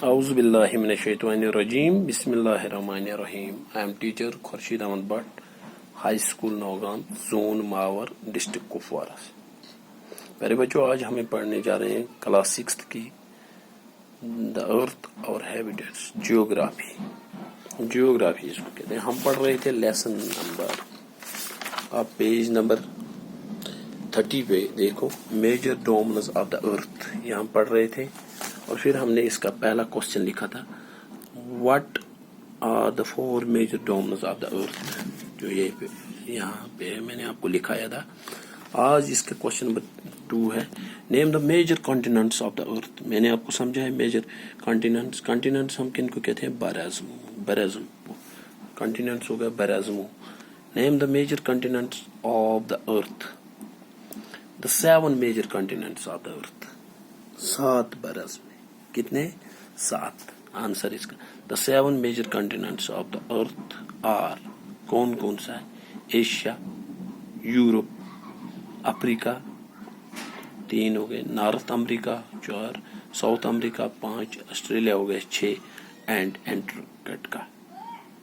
Auzu billahi minash-shaytanir-rajim. Bismillahir-rahmanir-rahim. I am teacher Khurshid Ahmad Bhatt, High School Naugan, Zone Mawar, District Kupwara. मेरे बच्चों, आज हमें पढ़ने जा रहे हैं क्लास 6 की द अर्थ और हैबिटेट्स जियोग्राफी इसको कहते हैं। हम पढ़ रहे थे लेसन नंबर, आप पेज नंबर 30 पे देखो, major domains of the earth, ये हम पढ़ रहे थे। और फिर हमने इसका पहला क्वेश्चन लिखा था, what are the 4 major domains of the earth, जो ये यहाँ पे मैंने आपको लिखाया था। आज इसका क्वेश्चन नंबर 2 है, name the major continents of the earth. मैंने आपको समझा है मेजर कॉन्टिनेंट्स हम किनको कहते हैं, बराज़मो कॉन्टिनेंट्स हो गया बराज़मो। Name the major continents of the earth, the 7 major continents of the earth. 7 बरस में कितने? 7। आंसर इसका, the 7 major continents of the earth are, कौन कौन सा है? एशिया, यूरोप, अफ्रीका 3 हो गए, north America 4, south America 5, Australia हो गए 6 एंड एंटार्क्टिका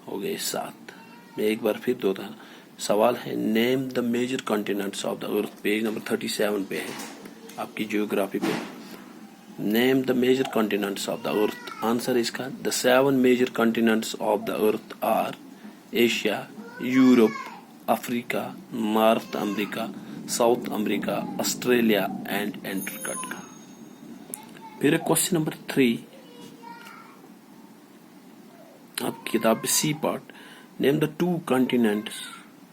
हो गए 7। मैं एक बार फिर दोहराना, सवाल है name the major continents of the earth, page number 37 पे है आपकी जियोग्राफी पे। Name the major continents of the earth, answer इसका, the 7 major continents of the earth are Asia, Europe, Africa, North America, South America, Australia and Antarctica. फिर question number 3 आपकी किताब C part, name the 2 continents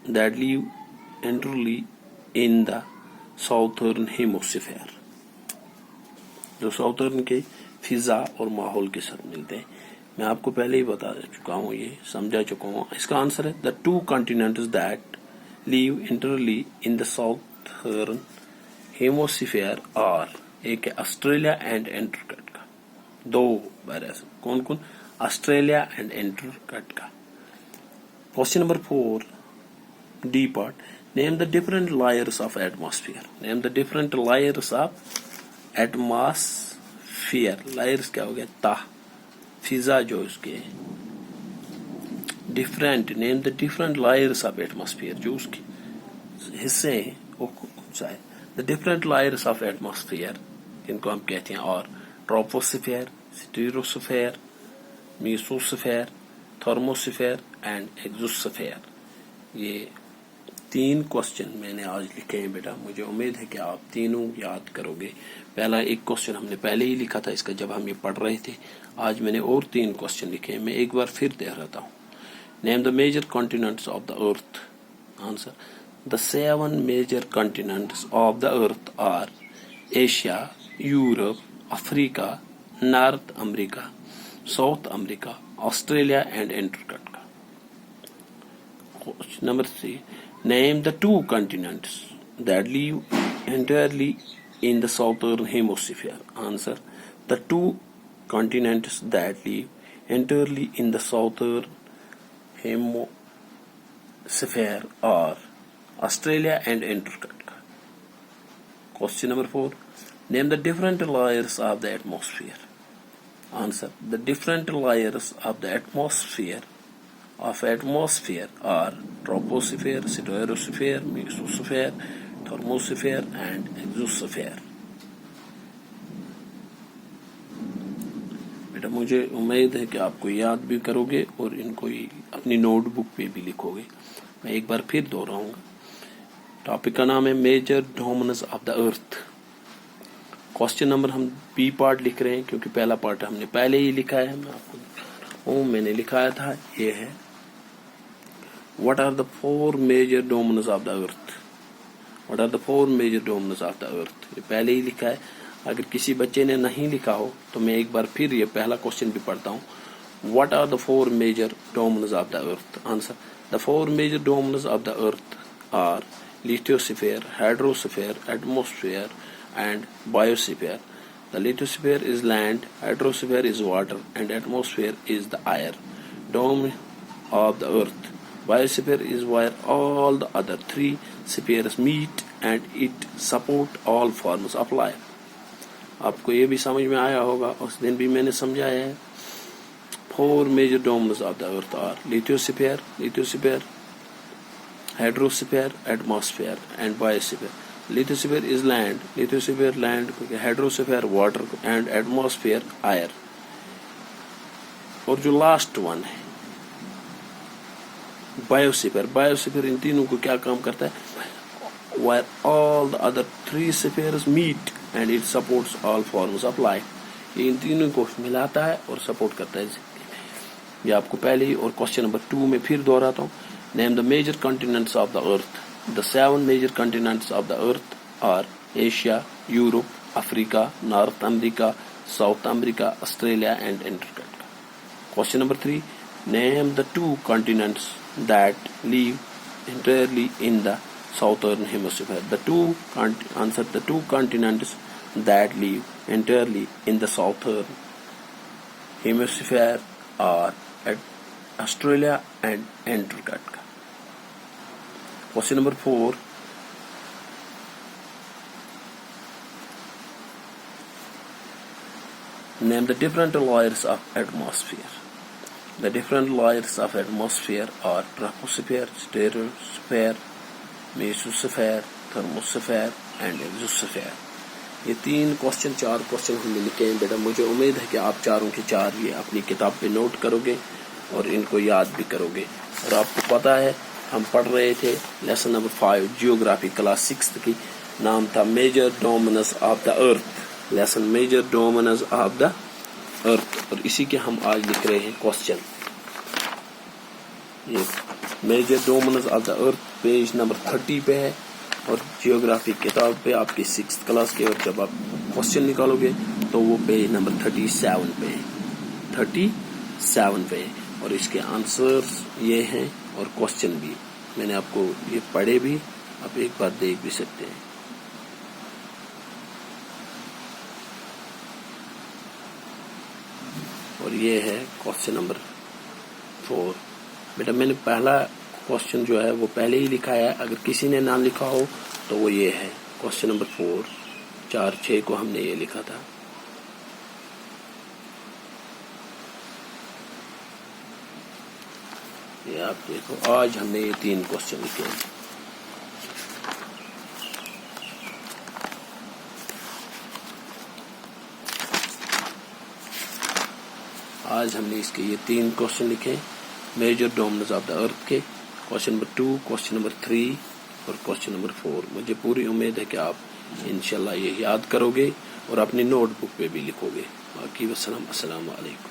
that live entirely in the southern hemisphere, जो southern के फिजा और माहौल के साथ मिलते हैं। मैं आपको पहले ही बता चुका हूँ, ये समझा चुका हूँ। इसका आंसर है the 2 continents that live entirely in the southern hemisphere are, एक है ऑस्ट्रेलिया एंड एंटार्क्टिका, 2 बरस, कौन कौन? Australia and Antarctica. Question number 4 D part, name the different layers of atmosphere. Name the different layers of atmosphere. Layers क्या हो गया? ताह, फिजा जो उसके different, name the different layers of atmosphere, जो उसके हिस्से हैं वो कौन सा है? The different layers of atmosphere, जिनको हम कहते हैं और troposphere, stratosphere, mesosphere, thermosphere and exosphere. ये 3 क्वेश्चन मैंने आज लिखे हैं बेटा, मुझे उम्मीद है कि आप तीनों याद करोगे। पहला एक क्वेश्चन हमने पहले ही लिखा था इसका, जब हम ये पढ़ रहे थे। आज मैंने और 3 क्वेश्चन लिखे हैं, मैं एक बार फिर दोहराता हूँ। Name the major continents of the earth, answer, the 7 major continents of the earth are Asia, Europe, Africa, North America, South America, Australia and Antarctica. Question number 3, name the 2 continents that live entirely in the southern hemisphere. Answer, the 2 continents that live entirely in the southern hemisphere are Australia and Antarctica. Question number 4, name the different layers of the atmosphere. Answer, the different layers of the atmosphere are troposphere, stratosphere, mesosphere, thermosphere and exosphere. बेटा मुझे उम्मीद है कि आपको याद भी करोगे और इनको अपनी नोटबुक पे भी लिखोगे। मैं एक बार फिर दोहराऊंगा। टॉपिक का नाम है major domains of the earth. Question number हम बी पार्ट लिख रहे हैं, क्योंकि पहला पार्ट हमने पहले ही लिखा है। मैं आपको मैंने लिखाया था, ये है, What are the 4 major domains of the earth? What are the 4 major domains of the earth? ये पहले ही लिखा है। अगर किसी बच्चे ने नहीं लिखा हो तो मैं एक बार फिर ये पहला क्वेश्चन भी पढ़ता हूँ। What are the 4 major domains of the earth? Answer, the 4 major domains of the earth are lithosphere, hydrosphere, atmosphere and biosphere. The lithosphere is land, hydrosphere is water and atmosphere is the air. Dome of the earth. Biosphere is where all the other 3 spheres meet and it support all forms of life. आपको ये भी समझ में आया होगा, उस दिन भी मैंने समझाया है. 4 major domes of the earth are lithosphere, hydrosphere, atmosphere and biosphere. Lithosphere is land, hydrosphere water and atmosphere air. और जो लास्ट वन है बायोस्फीयर, इन तीनों को क्या काम करता है? where all the other 3 spheres meet and it supports all forms of life. ये इन तीनों को मिलाता है और सपोर्ट करता है. ये आपको पहले ही, और क्वेश्चन नंबर 2 में फिर दोहराता हूँ. Name the major continents of the earth. The 7 major continents of the earth are Asia, Europe, Africa, North America, South America, Australia and Antarctica. Question number 3, name the 2 continents that live entirely in the southern hemisphere. The 2 continents that live entirely in the southern hemisphere are Australia and Antarctica. Question number 4. Name the different layers of atmosphere. The different layers of atmosphere are troposphere, stratosphere, mesosphere, thermosphere and exosphere. ये 4 question हमने लिखे हैं बेटा. मुझे उम्मीद है कि आप चारों के 4 ये अपनी किताब पे नोट करोगे और इनको याद भी करोगे. और आपको पता है हम पढ़ रहे थे लेसन नंबर 5 जियोग्राफी क्लास 6 की, नाम था major domains of the earth. Lesson major domains of the earth. और इसी के हम आज लिख रहे हैं क्वेश्चन. ये major domains of the earth page number 30 पे है और जियोग्राफी किताब पे आपकी 6th क्लास के. और जब आप क्वेश्चन निकालोगे तो वो पेज नंबर 37 पे है, 37 पे है. और इसके आंसर्स ये हैं और क्वेश्चन भी मैंने आपको ये पढ़े भी, आप एक बार देख भी सकते हैं. और ये है क्वेश्चन नंबर 4. बेटा मैंने पहला क्वेश्चन जो है वो पहले ही लिखा है, अगर किसी ने ना लिखा हो तो वो ये है क्वेश्चन नंबर 4. 4-6 को हमने ये लिखा था. ये आप देखो, आज हमने ये 3 क्वेश्चन लिखे हैं. आज हमने इसके ये 3 क्वेश्चन लिखे major domains of the earth के. क्वेश्चन नंबर 2, क्वेश्चन नंबर 3 और क्वेश्चन नंबर 4. मुझे पूरी उम्मीद है कि आप इंशाल्लाह ये याद करोगे और अपनी नोटबुक पे भी लिखोगे. बाकी वस्सलाम, अस्सलाम वालेकुम.